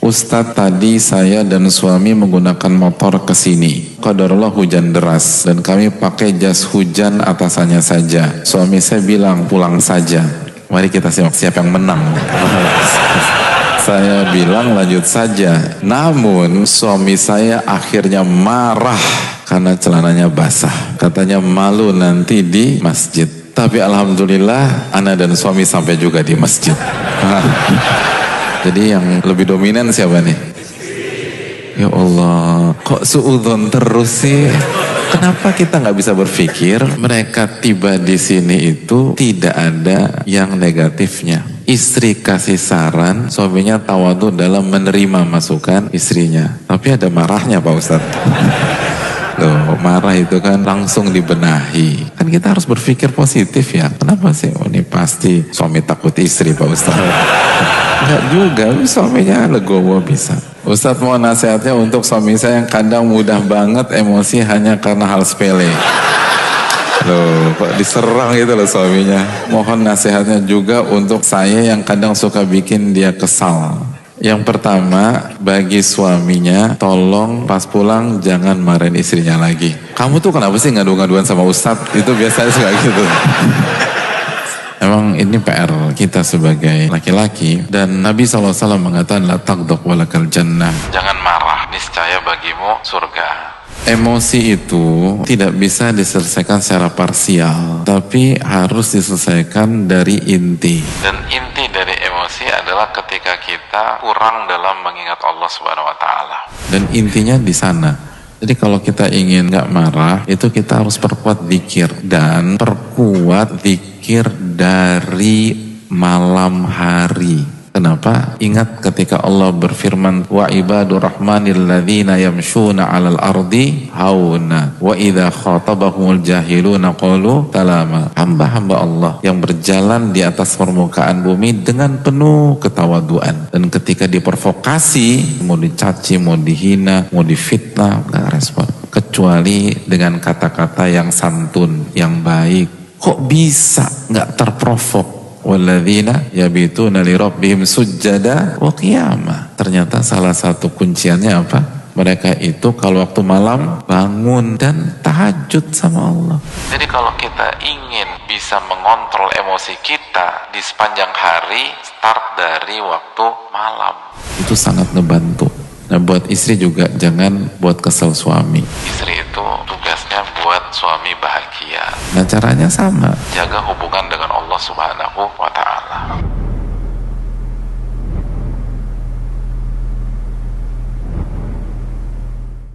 Ustadz, tadi saya dan suami menggunakan motor ke sini. Qadarullah hujan deras dan kami pakai jas hujan atasannya saja. Suami saya bilang pulang saja. Mari kita simak siapa yang menang. Saya bilang lanjut saja. Namun suami saya akhirnya marah karena celananya basah. Katanya malu nanti di masjid. Tapi alhamdulillah ana dan suami sampai juga di masjid. Jadi yang lebih dominan siapa nih? Ya Allah, kok suudzon terus sih? Kenapa kita nggak bisa berpikir mereka tiba di sini itu tidak ada yang negatifnya? Istri kasih saran, suaminya tawadu dalam menerima masukan istrinya. Tapi ada marahnya Pak Ustadz. Loh, marah itu kan langsung dibenahi. Kan kita harus berpikir positif ya. Kenapa sih? Oh, ini pasti suami takut istri Pak Ustadz. Enggak juga, suaminya legowo bisa. Ustadz mau nasihatnya untuk suami saya yang kadang mudah banget emosi hanya karena hal sepele. Loh, kok diserang gitu loh suaminya. Mohon nasihatnya juga untuk saya yang kadang suka bikin dia kesal. Yang pertama, bagi suaminya, tolong pas pulang jangan marahin istrinya lagi. Kamu tuh kenapa sih ngadu-ngaduan sama Ustadz? Itu biasanya suka gitu. Emang ini PR kita sebagai laki-laki. Dan Nabi SAW mengatakan, la taghdab walakal jannah. Jangan marah, niscaya bagimu surga. Emosi itu tidak bisa diselesaikan secara parsial, tapi harus diselesaikan dari inti. Dan inti dari emosi adalah ketika kita kurang dalam mengingat Allah Subhanahu wa taala. Dan intinya di sana. Jadi kalau kita ingin nggak marah, itu kita harus perkuat zikir dan perkuat zikir dari malam hari. Kenapa? Ingat ketika Allah berfirman, wa ibadur rahmanil ladzina yamshuna 'alal ardi hauna wa idza khatabahumul jahiluna qalu salama. Hamba-hamba Allah yang berjalan di atas permukaan bumi dengan penuh ketawaduan, dan ketika diprovokasi, mau dicaci, mau dihina, mau difitnah, enggak respon kecuali dengan kata-kata yang santun, yang baik. Kok bisa enggak terprovok? Walladzina yabituna li rabbihim sujjada wa qiyama. Ternyata salah satu kunciannya apa? Mereka itu kalau waktu malam bangun dan tahajud sama Allah. Jadi kalau kita ingin bisa mengontrol emosi kita di sepanjang hari, start dari waktu malam. Itu sangat ngebantu. Nah, buat istri juga jangan buat kesel suami. Istri itu tugasnya buat suami bahagia. Nah, caranya sama. Jaga hubungan dengan Allah Subhanahu wa ta'ala.